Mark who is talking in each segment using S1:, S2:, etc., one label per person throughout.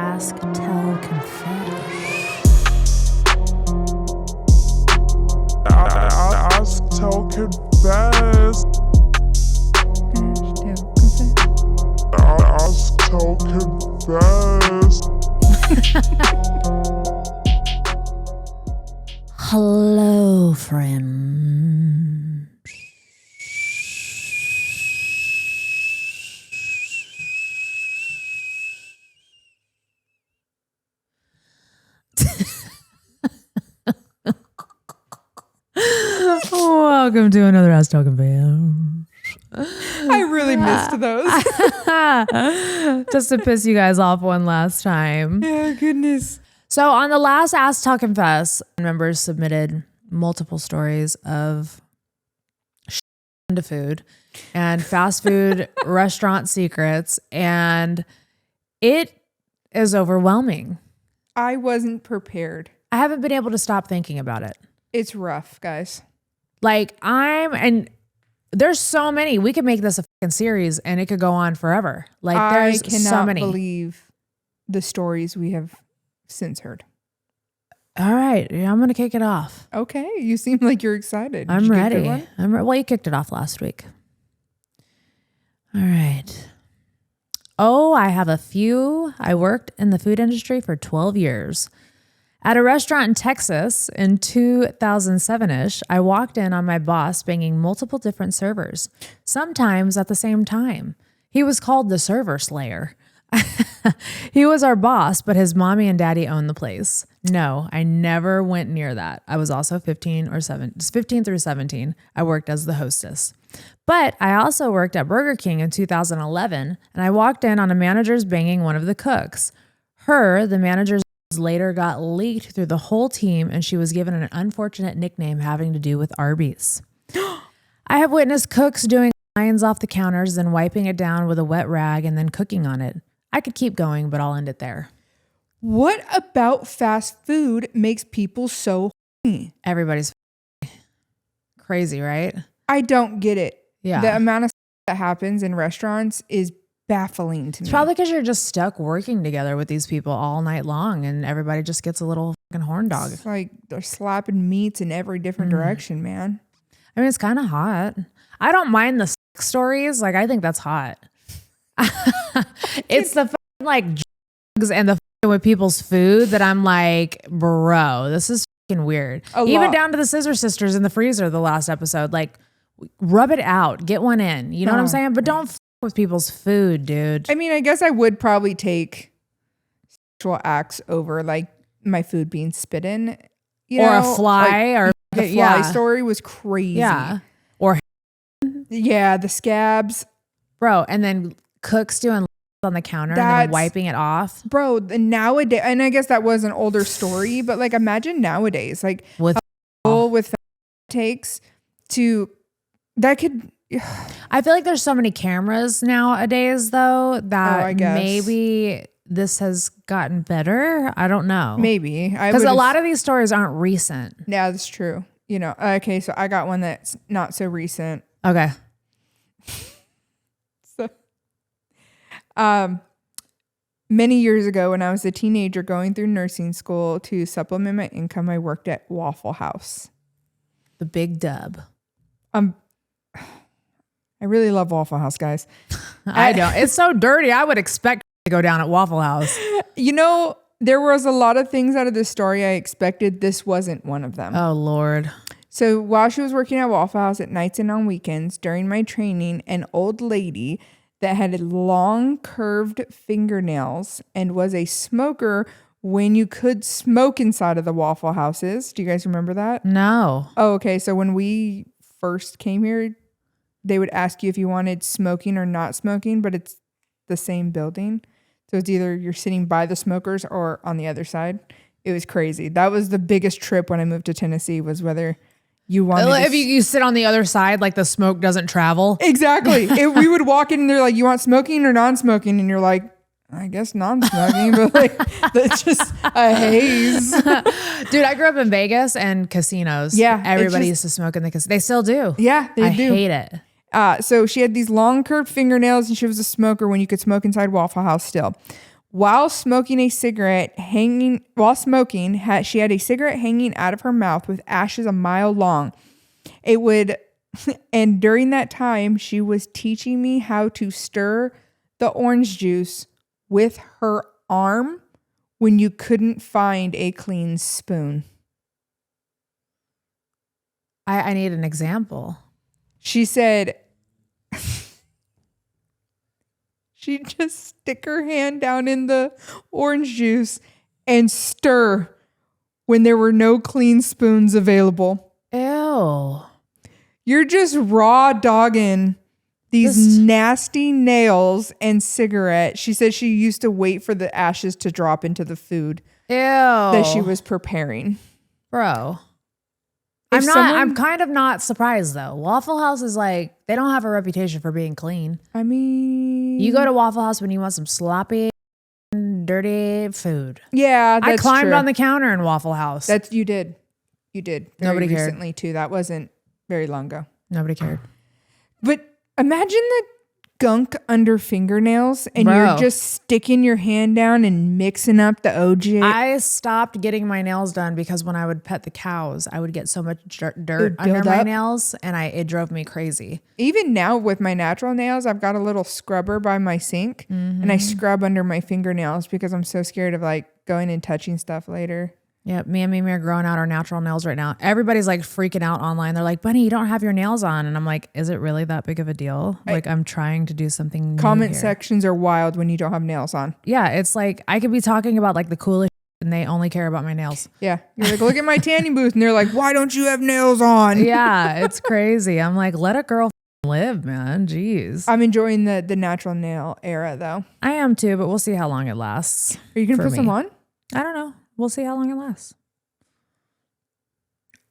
S1: Ask, Tell, Confess.
S2: Ask, Tell, Confess. Ask, Tell, Confess.
S1: Hello, friends. Welcome to another Ask Tell Confess.
S3: I really missed those.
S1: Just to piss you guys off one last time.
S3: Yeah, goodness.
S1: So on the last Ask Tell Confess, members submitted multiple stories of into food and fast food restaurant secrets, and it is overwhelming.
S3: I wasn't prepared.
S1: I haven't been able to stop thinking about it.
S3: It's rough, guys.
S1: Like and there's so many. We could make this a fucking series and it could go on forever. Like there's
S3: I cannot
S1: so many.
S3: believe the stories we have since heard.
S1: All right, I'm gonna kick it off.
S3: Okay, you seem like you're excited.
S1: I'm ready. Well, you kicked it off last week. All right. Oh, I have a few. I worked in the food industry for 12 years. At a restaurant in Texas in 2007-ish, I walked in on my boss banging multiple different servers, sometimes at the same time. He was called the server slayer. He was our boss, but his mommy and daddy owned the place. No, I never went near that. I was also 15 through 17. I worked as the hostess. But I also worked at Burger King in 2011, and I walked in on a manager's banging one of the cooks. The manager's later got leaked through the whole team, and she was given an unfortunate nickname having to do with Arby's. I have witnessed cooks doing lines off the counters, then wiping it down with a wet rag and then cooking on it. I could keep going, but I'll end it there.
S3: What about fast food makes people so horny?
S1: Everybody's crazy, right?
S3: I don't get it.
S1: Yeah.
S3: The amount of that happens in restaurants is baffling to me.
S1: It's probably because you're just stuck working together with these people all night long and everybody just gets a little fucking horn dog.
S3: It's like they're slapping meats in every different direction, man.
S1: I mean, it's kind of hot. I don't mind the sex stories. Like, I think that's hot. It's the fucking, like, drugs and the fucking with people's food that I'm like, bro, this is fucking weird. Even down to the Scissor Sisters in the freezer the last episode. Like, rub it out. Get one in. You know what I'm saying? But don't with people's food, dude.
S3: I mean, I guess I would probably take sexual acts over like my food being spit in,
S1: or a fly,
S3: like,
S1: or
S3: the fly story was crazy.
S1: Yeah, or
S3: the scabs,
S1: bro. And then cooks doing on the counter and then wiping it off,
S3: bro. Nowadays, and I guess that was an older story, but like imagine nowadays, like
S1: with
S3: takes to that could.
S1: I feel like there's so many cameras nowadays, though, that maybe this has gotten better. I don't know.
S3: Maybe.
S1: Because a lot of these stories aren't recent.
S3: Yeah, that's true. You know, okay, so I got one that's not so recent.
S1: Okay.
S3: So, many years ago when I was a teenager going through nursing school to supplement my income, I worked at Waffle House.
S1: The big dub.
S3: I really love Waffle House, guys.
S1: I don't. It's so dirty. I would expect to go down at Waffle House.
S3: You know, there was a lot of things out of this story I expected. This wasn't one of them.
S1: Oh, Lord.
S3: So while she was working at Waffle House at nights and on weekends, during my training, an old lady that had long curved fingernails and was a smoker when you could smoke inside of the Waffle Houses. Do you guys remember that?
S1: No.
S3: Oh, okay. So when we first came here, they would ask you if you wanted smoking or not smoking, but it's the same building. So it's either you're sitting by the smokers or on the other side. It was crazy. That was the biggest trip when I moved to Tennessee, was whether you wanted
S1: if you sit on the other side, like the smoke doesn't travel.
S3: Exactly. We would walk in and they're like, you want smoking or non-smoking? And you're like, I guess non-smoking, but like that's just a haze.
S1: Dude, I grew up in Vegas and casinos.
S3: Yeah.
S1: Everybody used to smoke in the casino. They still do.
S3: Yeah, they do.
S1: I hate it.
S3: So she had these long curved fingernails and she was a smoker when you could smoke inside Waffle House still. While smoking, she had a cigarette hanging out of her mouth with ashes a mile long. And during that time, she was teaching me how to stir the orange juice with her arm when you couldn't find a clean spoon.
S1: I need an example.
S3: She said she'd just stick her hand down in the orange juice and stir when there were no clean spoons available.
S1: Ew.
S3: You're just raw dogging these nasty nails and cigarette. She said she used to wait for the ashes to drop into the food that she was preparing.
S1: Bro. I'm kind of not surprised though. Waffle House is like, they don't have a reputation for being clean.
S3: I mean,
S1: you go to Waffle House when you want some sloppy, dirty food.
S3: Yeah, that's
S1: I climbed
S3: true.
S1: on the counter in Waffle House.
S3: You did.
S1: Nobody cared.
S3: Recently too. That wasn't very long ago.
S1: Nobody cared.
S3: But imagine the gunk under fingernails and you're just sticking your hand down and mixing up the OJ.
S1: I stopped getting my nails done because when I would pet the cows, I would get so much dirt under my nails and it drove me crazy.
S3: Even now with my natural nails, I've got a little scrubber by my sink and I scrub under my fingernails because I'm so scared of like going and touching stuff later.
S1: Yeah, me and Mimi are growing out our natural nails right now. Everybody's like freaking out online. They're like, Bunnie, you don't have your nails on. And I'm like, is it really that big of a deal? Like I'm trying to do something new
S3: Comment
S1: here.
S3: sections are wild when you don't have nails on.
S1: Yeah, it's like I could be talking about like the coolest and they only care about my nails.
S3: Yeah. You're like, look at my tanning booth. And they're like, why don't you have nails on?
S1: Yeah, it's crazy. I'm like, let a girl live, man. Jeez.
S3: I'm enjoying the natural nail era though.
S1: I am too, but we'll see how long it lasts.
S3: Are you going to put some on?
S1: I don't know. We'll see how long it lasts.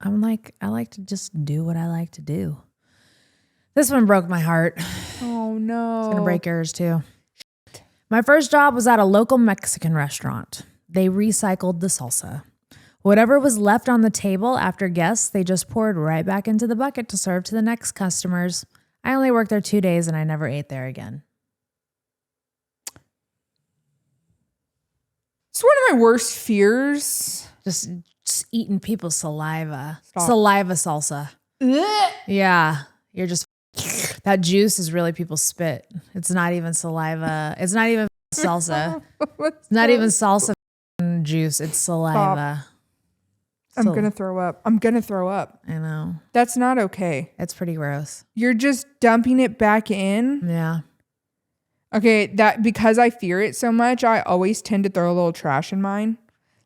S1: I'm like, I like to just do what I like to do. This one broke my heart.
S3: Oh no.
S1: It's going to break yours too. My first job was at a local Mexican restaurant. They recycled the salsa. Whatever was left on the table after guests, they just poured right back into the bucket to serve to the next customers. I only worked there 2 days and I never ate there again.
S3: It's one of my worst fears.
S1: Just eating people's saliva.
S3: Stop.
S1: Saliva salsa. Yeah. You're just, that juice is really people's spit. It's not even saliva. It's not even salsa. It's not even salsa juice. It's saliva.
S3: I'm going to throw up.
S1: I know.
S3: That's not okay.
S1: It's pretty gross.
S3: You're just dumping it back in.
S1: Yeah.
S3: Okay, that because I fear it so much, I always tend to throw a little trash in mine.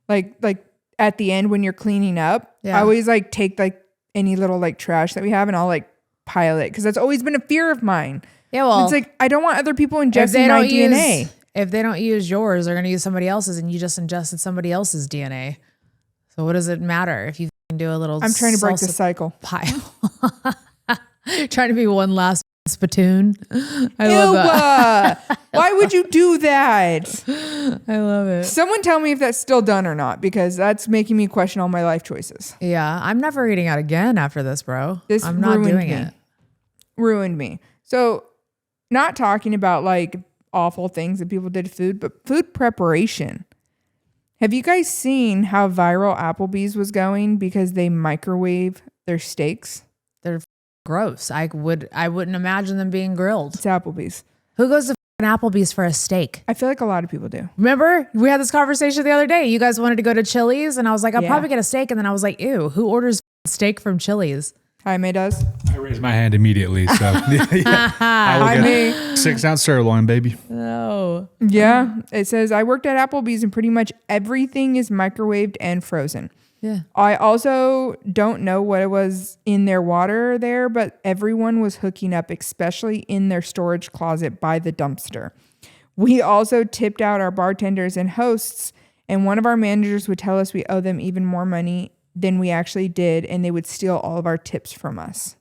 S3: Like at the end when you're cleaning up, I always like take like any little like trash that we have and I'll like pile it because that's always been a fear of mine. Yeah, well, it's like I don't want other people ingesting my DNA.
S1: If they don't use yours, they're going to use somebody else's and you just ingested somebody else's DNA. So what does it matter if you do a little
S3: I'm trying to break the cycle.
S1: Pile. Trying to be one last spittoon. I love that.
S3: Why would you do that?
S1: I love it.
S3: Someone tell me if that's still done or not because that's making me question all my life choices.
S1: Yeah, I'm never eating out again after this, bro. I'm not doing it.
S3: Ruined me. So not talking about like awful things that people did to food, but food preparation. Have you guys seen how viral Applebee's was going because they microwave their steaks?
S1: They're gross. I wouldn't imagine them being grilled.
S3: It's Applebee's.
S1: Who goes to Applebee's for a steak?
S3: I feel like a lot of people do.
S1: Remember, we had this conversation the other day. You guys wanted to go to Chili's, and I was like, I'll probably get a steak. And then I was like, ew, who orders steak from Chili's?
S3: Jaime does.
S4: I raised my hand immediately. So I will get 6-ounce sirloin, baby.
S1: Oh.
S3: Yeah. It says, I worked at Applebee's and pretty much everything is microwaved and frozen.
S1: Yeah.
S3: I also don't know what it was in their water there, but everyone was hooking up, especially in their storage closet by the dumpster. We also tipped out our bartenders and hosts, and one of our managers would tell us we owe them even more money than we actually did, and they would steal all of our tips from us.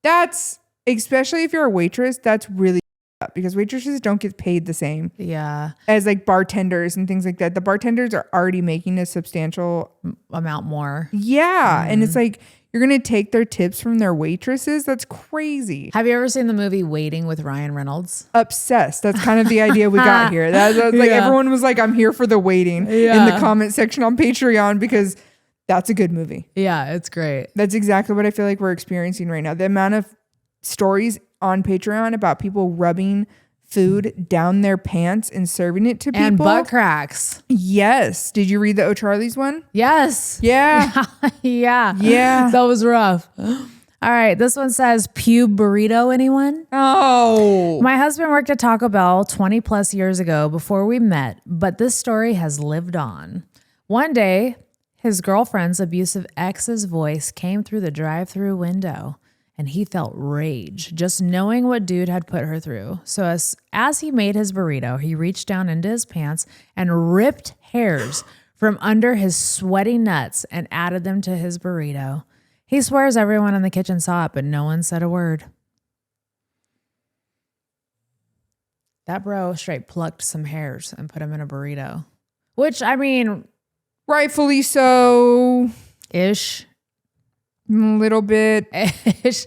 S3: That's, especially if you're a waitress, that's really up because waitresses don't get paid the same as like bartenders and things like that. The bartenders are already making a substantial
S1: amount more.
S3: Yeah. And it's like You're going to take their tips from their waitresses? That's crazy.
S1: Have you ever seen the movie Waiting with Ryan Reynolds?
S3: Obsessed. That's kind of the idea we got here. That's like everyone was like, I'm here for the waiting in the comment section on Patreon because that's a good movie.
S1: Yeah, it's great.
S3: That's exactly what I feel like we're experiencing right now. The amount of stories on Patreon about people rubbing food down their pants and serving it to people.
S1: And butt cracks.
S3: Yes. Did you read the O'Charlie's one?
S1: Yes.
S3: Yeah.
S1: Yeah.
S3: Yeah.
S1: That was rough. All right. This one says Pube Burrito. Anyone?
S3: Oh.
S1: My husband worked at Taco Bell 20 plus years ago before we met, but this story has lived on. One day, his girlfriend's abusive ex's voice came through the drive-through window. And he felt rage just knowing what dude had put her through. So as he made his burrito, he reached down into his pants and ripped hairs from under his sweaty nuts and added them to his burrito. He swears everyone in the kitchen saw it, but no one said a word. That bro straight plucked some hairs and put them in a burrito. Which, I mean...
S3: Rightfully so.
S1: Ish.
S3: A little bit.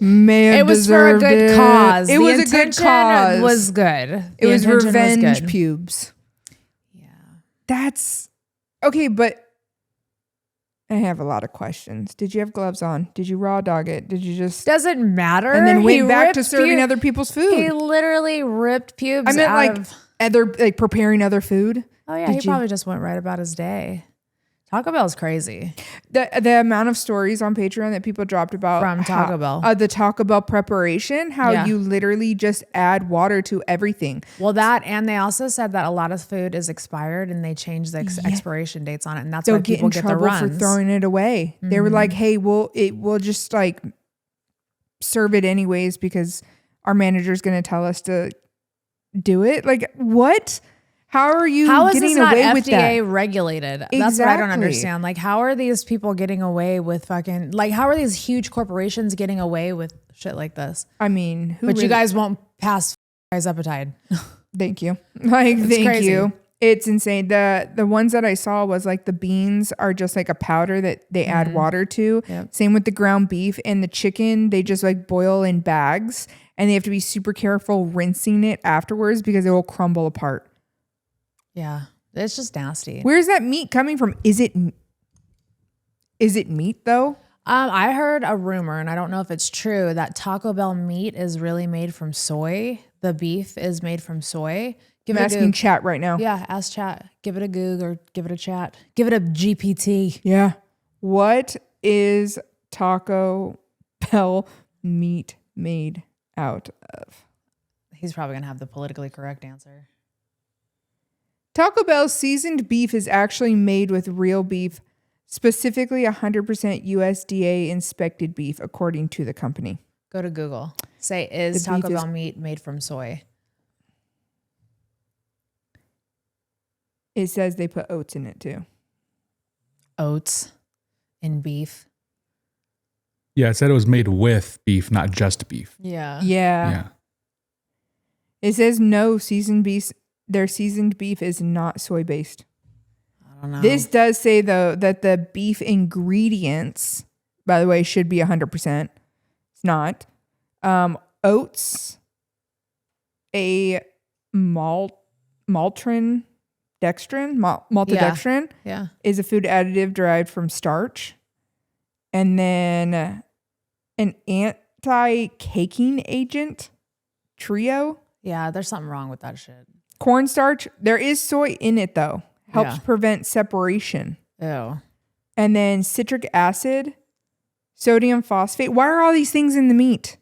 S1: May have
S3: it was for a good
S1: cause.
S3: It was a good cause.
S1: It was good.
S3: It was revenge pubes.
S1: Yeah.
S3: That's okay, but I have a lot of questions. Did you have gloves on? Did you raw dog it? Did you just
S1: doesn't matter?
S3: And then went back to serving other people's food.
S1: He literally ripped pubes.
S3: I meant like other preparing other food.
S1: Oh yeah, he probably just went right about his day. Taco Bell's crazy.
S3: The amount of stories on Patreon that people dropped about
S1: from Taco Bell,
S3: the Taco Bell preparation, how you literally just add water to everything.
S1: Well, that, and they also said that a lot of food is expired and they change the expiration dates on it, and that's why people get the runs
S3: for throwing it away. Mm-hmm. They were like, "Hey, we'll just like serve it anyways because our manager's going to tell us to do it." Like, what? How are you getting away with that?
S1: How is this not FDA regulated? Exactly. That's what I don't understand. Like, how are these people getting away with fucking, like, how are these huge corporations getting away with shit like this?
S3: I mean,
S1: you guys won't pass Appetite.
S3: Thank you. Like, thank
S1: crazy.
S3: you. It's insane. The ones that I saw was like the beans are just like a powder that they add water to. Yep. Same with the ground beef and the chicken. They just like boil in bags and they have to be super careful rinsing it afterwards because it will crumble apart.
S1: Yeah, it's just nasty.
S3: Where's that meat coming from? Is it meat though?
S1: I heard a rumor, and I don't know if it's true, that Taco Bell meat is really made from soy. The beef is made from soy.
S3: I'm asking chat right now.
S1: Yeah, ask chat. Give it a Goog or give it a chat. Give it a GPT.
S3: Yeah. What is Taco Bell meat made out of?
S1: He's probably going to have the politically correct answer.
S3: Taco Bell's seasoned beef is actually made with real beef, specifically 100% USDA inspected beef, according to the company.
S1: Go to Google. Say, is Taco Bell meat made from soy?
S3: It says they put oats in it too.
S1: Oats in beef?
S4: Yeah, it said it was made with beef, not just beef.
S1: Yeah.
S3: It says no seasoned beef. Their seasoned beef is not soy based.
S1: I don't know.
S3: This does say though that the beef ingredients, by the way, should be 100%. It's not. Oats, a maltodextrin is a food additive derived from starch, and then an anti-caking agent, trio.
S1: Yeah, there's something wrong with that shit.
S3: Cornstarch, there is soy in it though. Helps prevent separation.
S1: Ew.
S3: And then citric acid, sodium phosphate. Why are all these things in the meat?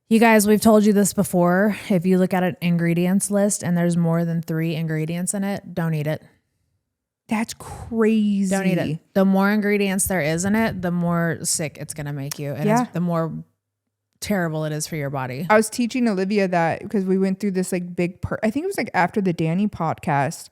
S1: You guys, we've told you this before. If you look at an ingredients list and there's more than 3 ingredients in it, don't eat it.
S3: That's crazy.
S1: Don't eat it. The more ingredients there is in it, the more sick it's going to make you. And the more terrible it is for your body.
S3: I was teaching Olivia that because we went through this like big I think it was like after the Danny podcast,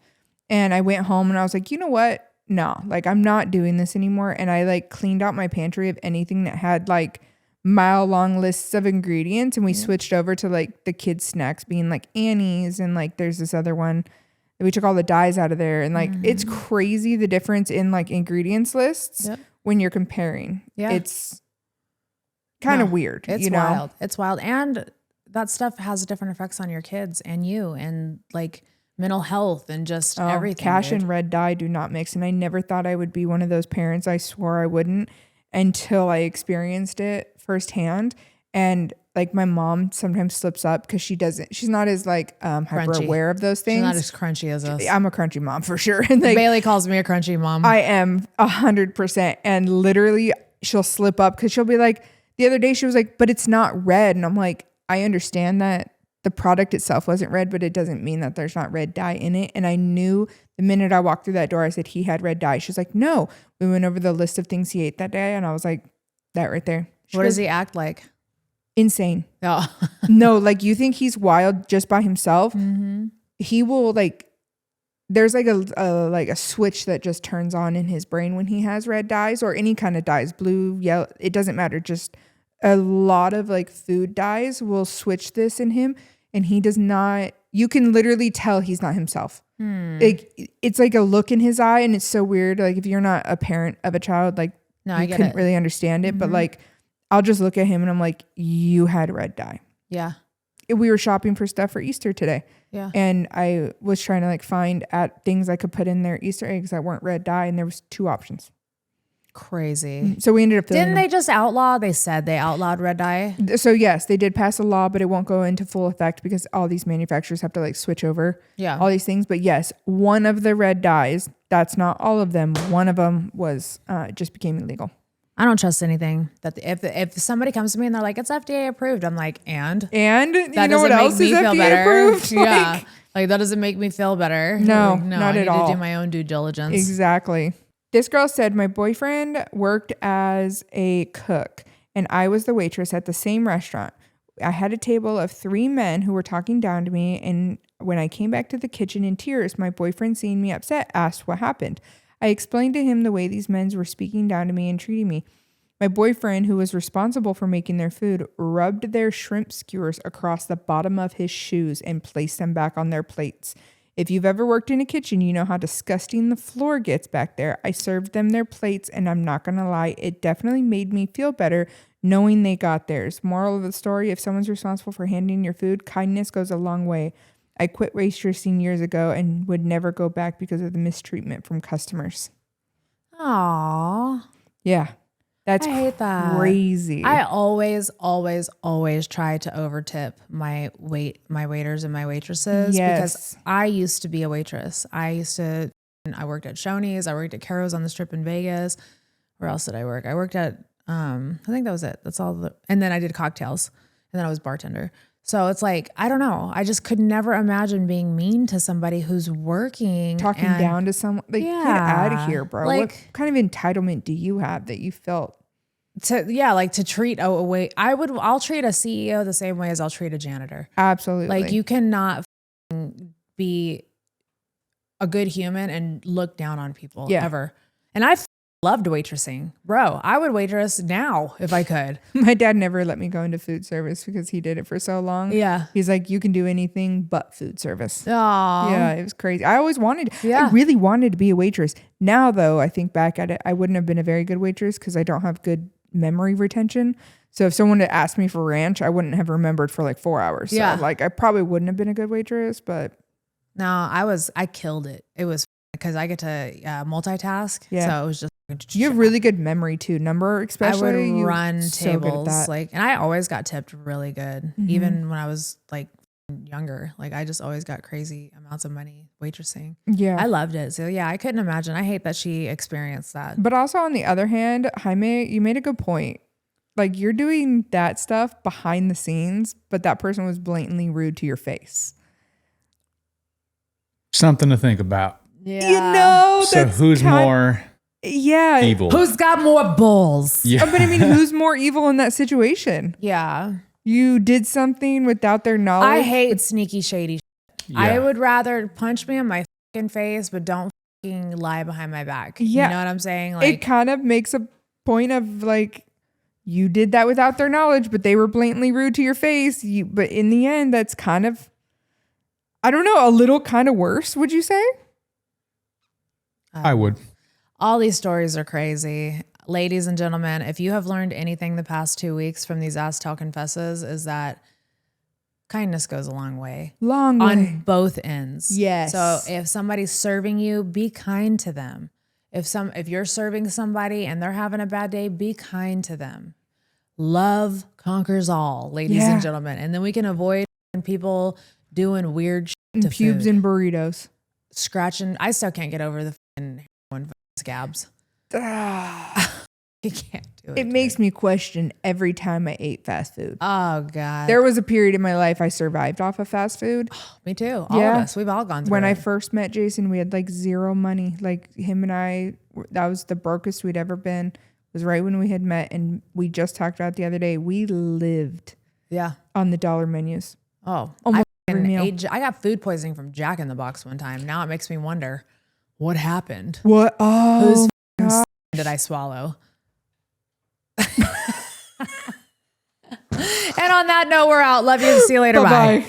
S3: and I went home and I was like, you know what? No, like I'm not doing this anymore. And I like cleaned out my pantry of anything that had like mile long lists of ingredients, and we switched over to like the kids snacks being like Annie's, and like there's this other one. We took all the dyes out of there, and like it's crazy the difference in like ingredients lists when you're comparing.
S1: Yeah.
S3: It's kind of weird.
S1: It's
S3: you know?
S1: wild. It's wild. And that stuff has different effects on your kids and you and like mental health and just everything.
S3: Cash
S1: dude.
S3: and red dye do not mix. And I never thought I would be one of those parents. I swore I wouldn't until I experienced it firsthand. And like my mom sometimes slips up because she's not as like hyper
S1: Crunchy.
S3: aware of those things.
S1: She's not as crunchy as us.
S3: I'm a crunchy mom for sure. And like,
S1: Bailey calls me a crunchy mom.
S3: I am 100%. And literally she'll slip up because she'll be like, the other day she was like, but it's not red. And I'm like, I understand that the product itself wasn't red, but it doesn't mean that there's not red dye in it. And I knew the minute I walked through that door, I said, he had red dye. She's like, no. We went over the list of things he ate that day. And I was like, that right there.
S1: What does he act like?
S3: Insane.
S1: Oh.
S3: No, like you think he's wild just by himself.
S1: Mm-hmm.
S3: He will like, there's like a switch that just turns on in his brain when he has red dyes or any kind of dyes, blue, yellow, it doesn't matter. Just a lot of like food dyes will switch this in him. And he does not, you can literally tell he's not himself. Like it's like a look in his eye. And it's so weird. Like if you're not a parent of a child, like
S1: I
S3: you
S1: get
S3: couldn't
S1: it.
S3: really understand it. But like, I'll just look at him and I'm like, you had red dye.
S1: Yeah.
S3: We were shopping for stuff for Easter today.
S1: Yeah.
S3: And I was trying to like find at things I could put in there Easter eggs that weren't red dye. And there was 2 options.
S1: Crazy.
S3: So we ended up filling
S1: Didn't they just outlaw? They said they outlawed red dye.
S3: So yes, they did pass a law, but it won't go into full effect because all these manufacturers have to like switch over all these things. But yes, one of the red dyes, that's not all of them. One of them was just became illegal.
S1: I don't trust anything that if somebody comes to me and they're like, it's FDA approved, I'm like, and
S3: you
S1: that
S3: know what
S1: doesn't
S3: else
S1: make
S3: is
S1: me feel
S3: FDA
S1: better.
S3: approved?
S1: Yeah. Like that doesn't make me feel better.
S3: No,
S1: Like,
S3: not
S1: I
S3: at
S1: need
S3: all.
S1: to do my own due diligence.
S3: Exactly. This girl said, my boyfriend worked as a cook and I was the waitress at the same restaurant. I had a table of 3 men who were talking down to me. And when I came back to the kitchen in tears, my boyfriend, seeing me upset, asked what happened. I explained to him the way these men were speaking down to me and treating me. My boyfriend, who was responsible for making their food, rubbed their shrimp skewers across the bottom of his shoes and placed them back on their plates. If you've ever worked in a kitchen, you know how disgusting the floor gets back there. I served them their plates, and I'm not going to lie, it definitely made me feel better knowing they got theirs. Moral of the story, if someone's responsible for handling your food, kindness goes a long way. I quit waitressing years ago and would never go back because of the mistreatment from customers.
S1: Aww.
S3: Yeah. That's
S1: I hate that.
S3: crazy.
S1: I always try to overtip my waiters and my waitresses because I used to be a waitress. I worked at Shoney's. I worked at Caro's on the Strip in Vegas. Where else did I work? I worked at, I think that was it. That's all. And then I did cocktails and then I was bartender. So it's like, I don't know. I just could never imagine being mean to somebody who's working.
S3: Talking down to someone. Like, get out of here, bro.
S1: Like,
S3: what kind of entitlement do you have that you felt?
S1: To treat I'll treat a CEO the same way as I'll treat a janitor.
S3: Absolutely.
S1: Like you cannot be a good human and look down on people ever. And I loved waitressing, bro. I would waitress now if I could.
S3: My dad never let me go into food service because he did it for so long.
S1: Yeah.
S3: He's like, you can do anything but food service.
S1: Aww.
S3: Yeah, it was crazy. I really wanted to be a waitress. Now though, I think back at it, I wouldn't have been a very good waitress because I don't have good memory retention. So if someone had asked me for ranch, I wouldn't have remembered for like 4 hours.
S1: Yeah.
S3: So like I probably wouldn't have been a good waitress, but
S1: no, I killed it. It was because I get to multitask.
S3: Yeah.
S1: So it was just.
S3: You have really good memory too. Number especially.
S1: I would run
S3: so good at
S1: tables
S3: that.
S1: like, and I always got tipped really good. Even when I was like younger, like I just always got crazy amounts of money waitressing.
S3: Yeah.
S1: I loved it. So yeah, I couldn't imagine. I hate that she experienced that.
S3: But also on the other hand, Jaime, you made a good point. Like you're doing that stuff behind the scenes, but that person was blatantly rude to your face.
S4: Something to think about.
S1: Yeah.
S3: You know,
S4: So who's more evil?
S1: Who's got more balls?
S4: Yeah.
S3: But I mean, who's more evil in that situation?
S1: Yeah.
S3: You did something without their knowledge.
S1: I hate sneaky, shady shit.
S4: Yeah.
S1: I would rather punch me in my fucking face, but don't fucking lie behind my back.
S3: Yeah.
S1: You know what I'm saying?
S3: It
S1: Like,
S3: kind of makes a point of like, you did that without their knowledge, but they were blatantly rude to your face. But in the end, that's kind of, I don't know, a little kind of worse, would you say?
S4: I would.
S1: all these stories are crazy. ladies and gentlemen, if you have learned anything the past 2 weeks from these Ask Tell Confesses, is that kindness goes a long way.
S3: Long
S1: on
S3: way.
S1: both ends.
S3: Yes.
S1: So if somebody's serving you, be kind to them. If you're serving somebody and they're having a bad day, be kind to them. Love conquers all, ladies and gentlemen. And then we can avoid people doing weird shit
S3: And
S1: to
S3: pubes
S1: food.
S3: and burritos.
S1: Scratching. I still can't get over the heroin scabs. You can't do it.
S3: It makes me question every time I ate fast food.
S1: Oh God.
S3: There was a period in my life I survived off of fast food.
S1: Me too. All of us. We've all gone through
S3: When
S1: it.
S3: I first met Jason, we had like zero money. Like him and I, that was the brokest we'd ever been. It was right when we had met, and we just talked about it the other day. We lived on the dollar menus.
S1: Oh,
S3: Almost every meal.
S1: I got food poisoning from Jack in the Box one time. Now it makes me wonder what happened.
S3: What? Oh,
S1: Whose did I swallow? And on that note, we're out. Love you. See you later. Bye.
S3: bye-bye.